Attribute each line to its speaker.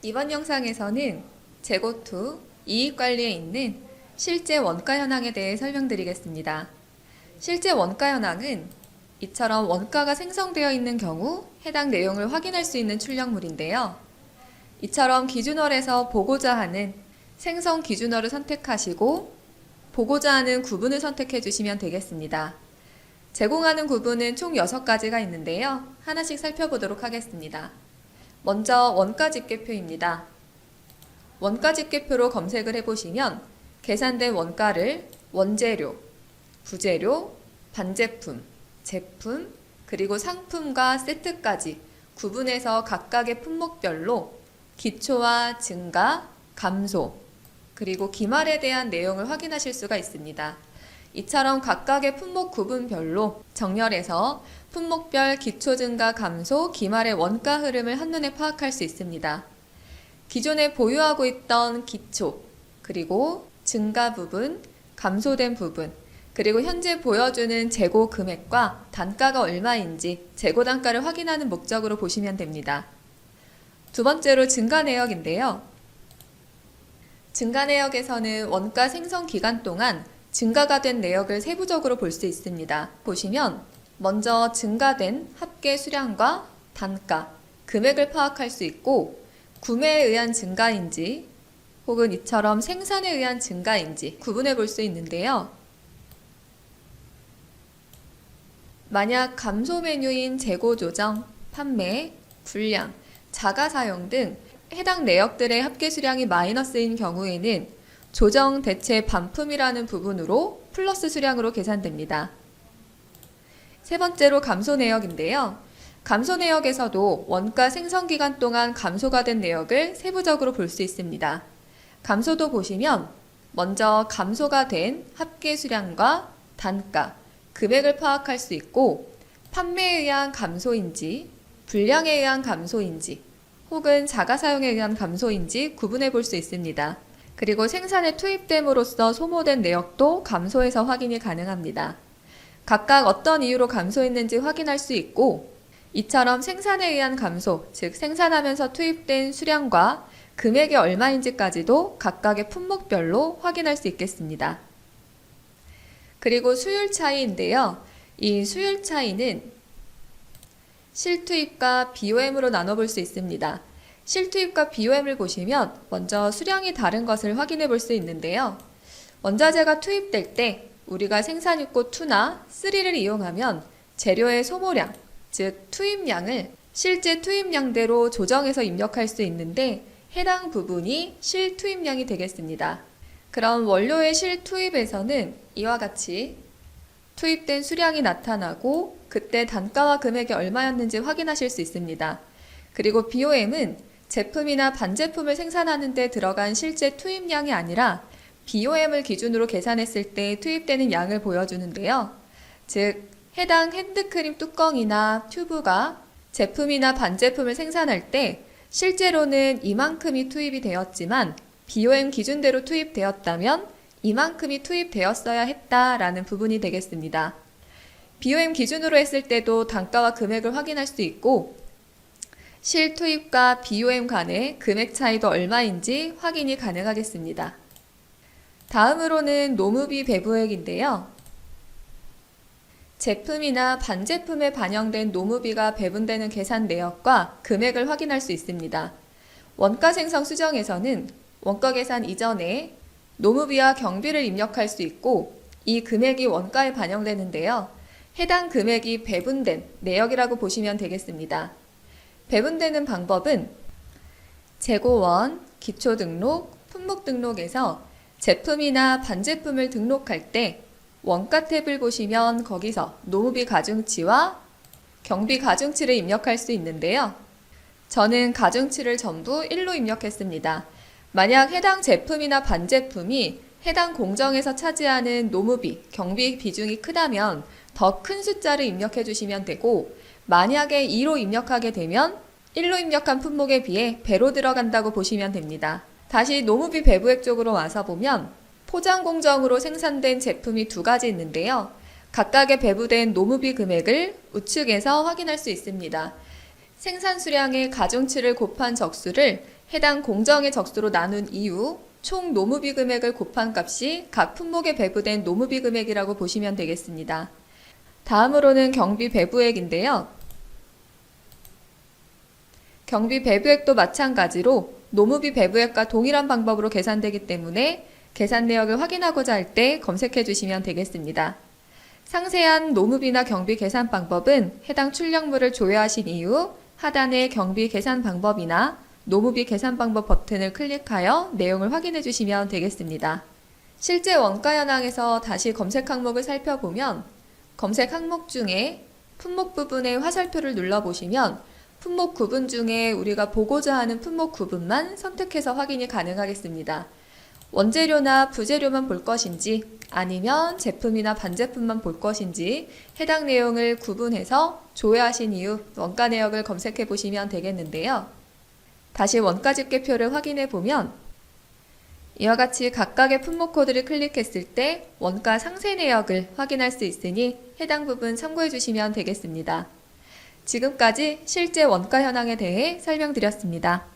Speaker 1: 이번 영상에서는 재고2 이익관리에 있는 실제 원가 현황에 대해 설명드리겠습니다. 실제 원가 현황은 이처럼 원가가 생성되어 있는 경우 해당 내용을 확인할 수 있는 출력물인데요. 이처럼 기준월에서 보고자 하는 생성 기준월을 선택하시고 보고자 하는 구분을 선택해 주시면 되겠습니다. 제공하는 구분은 총 6가지가 있는데요. 하나씩 살펴보도록 하겠습니다. 먼저 원가집계표입니다. 원가집계표로 검색을 해보시면 계산된 원가를 원재료, 부재료, 반제품, 제품, 그리고 상품과 세트까지 구분해서 각각의 품목별로 기초와 증가, 감소, 그리고 기말에 대한 내용을 확인하실 수가 있습니다. 이처럼 각각의 품목 구분별로 정렬해서 품목별 기초 증가 감소 기말의 원가 흐름을 한눈에 파악할 수 있습니다. 기존에 보유하고 있던 기초, 그리고 증가 부분, 감소된 부분, 그리고 현재 보여주는 재고 금액과 단가가 얼마인지 재고 단가를 확인하는 목적으로 보시면 됩니다. 두 번째로 증가 내역인데요. 증가 내역에서는 원가 생성 기간 동안 증가가 된 내역을 세부적으로 볼 수 있습니다. 보시면 먼저 증가된 합계 수량과 단가, 금액을 파악할 수 있고 구매에 의한 증가인지 혹은 이처럼 생산에 의한 증가인지 구분해 볼 수 있는데요. 만약 감소 메뉴인 재고 조정, 판매, 불량, 자가 사용 등 해당 내역들의 합계 수량이 마이너스인 경우에는 조정 대체 반품이라는 부분으로 플러스 수량으로 계산됩니다. 세 번째로 감소 내역인데요. 감소 내역에서도 원가 생성 기간 동안 감소가 된 내역을 세부적으로 볼 수 있습니다. 감소도 보시면 먼저 감소가 된 합계 수량과 단가, 금액을 파악할 수 있고 판매에 의한 감소인지, 불량에 의한 감소인지, 혹은 자가 사용에 의한 감소인지 구분해 볼 수 있습니다. 그리고 생산에 투입됨으로써 소모된 내역도 감소해서 확인이 가능합니다. 각각 어떤 이유로 감소했는지 확인할 수 있고 이처럼 생산에 의한 감소, 즉 생산하면서 투입된 수량과 금액이 얼마인지까지도 각각의 품목별로 확인할 수 있겠습니다. 그리고 수율 차이인데요. 이 수율 차이는 실투입과 BOM으로 나눠볼 수 있습니다. 실투입과 BOM을 보시면 먼저 수량이 다른 것을 확인해 볼 수 있는데요. 원자재가 투입될 때 우리가 생산유고 2나 3를 이용하면 재료의 소모량, 즉 투입량을 실제 투입량대로 조정해서 입력할 수 있는데 해당 부분이 실투입량이 되겠습니다. 그럼 원료의 실투입에서는 이와 같이 투입된 수량이 나타나고 그때 단가와 금액이 얼마였는지 확인하실 수 있습니다. 그리고 BOM은 제품이나 반제품을 생산하는 데 들어간 실제 투입량이 아니라 BOM을 기준으로 계산했을 때 투입되는 양을 보여주는데요. 즉, 해당 핸드크림 뚜껑이나 튜브가 제품이나 반제품을 생산할 때 실제로는 이만큼이 투입이 되었지만 BOM 기준대로 투입되었다면 이만큼이 투입되었어야 했다라는 부분이 되겠습니다. BOM 기준으로 했을 때도 단가와 금액을 확인할 수 있고 실투입과 BOM 간의 금액 차이도 얼마인지 확인이 가능하겠습니다. 다음으로는 노무비 배부액인데요. 제품이나 반제품에 반영된 노무비가 배분되는 계산 내역과 금액을 확인할 수 있습니다. 원가 생성 수정에서는 원가 계산 이전에 노무비와 경비를 입력할 수 있고 이 금액이 원가에 반영되는데요. 해당 금액이 배분된 내역이라고 보시면 되겠습니다. 배분되는 방법은 재고원, 기초등록, 품목등록에서 제품이나 반제품을 등록할 때 원가 탭을 보시면 거기서 노무비 가중치와 경비 가중치를 입력할 수 있는데요. 저는 가중치를 전부 1로 입력했습니다. 만약 해당 제품이나 반제품이 해당 공정에서 차지하는 노무비, 경비 비중이 크다면 더 큰 숫자를 입력해 주시면 되고 만약에 2로 입력하게 되면 1로 입력한 품목에 비해 배로 들어간다고 보시면 됩니다. 다시 노무비 배부액 쪽으로 와서 보면 포장 공정으로 생산된 제품이 2가지 있는데요. 각각의 배부된 노무비 금액을 우측에서 확인할 수 있습니다. 생산 수량의 가중치를 곱한 적수를 해당 공정의 적수로 나눈 이후 총 노무비 금액을 곱한 값이 각 품목에 배부된 노무비 금액이라고 보시면 되겠습니다. 다음으로는 경비 배부액인데요. 경비 배부액도 마찬가지로 노무비 배부액과 동일한 방법으로 계산되기 때문에 계산 내역을 확인하고자 할 때 검색해 주시면 되겠습니다. 상세한 노무비나 경비 계산 방법은 해당 출력물을 조회하신 이후 하단의 경비 계산 방법이나 노무비 계산 방법 버튼을 클릭하여 내용을 확인해 주시면 되겠습니다. 실제 원가 현황에서 다시 검색 항목을 살펴보면 검색 항목 중에 품목 부분의 화살표를 눌러보시면 품목 구분 중에 우리가 보고자 하는 품목 구분만 선택해서 확인이 가능하겠습니다. 원재료나 부재료만 볼 것인지 아니면 제품이나 반제품만 볼 것인지 해당 내용을 구분해서 조회하신 이후 원가 내역을 검색해 보시면 되겠는데요. 다시 원가 집계표를 확인해 보면 이와 같이 각각의 품목 코드를 클릭했을 때 원가 상세 내역을 확인할 수 있으니 해당 부분 참고해 주시면 되겠습니다. 지금까지 실제 원가 현황에 대해 설명드렸습니다.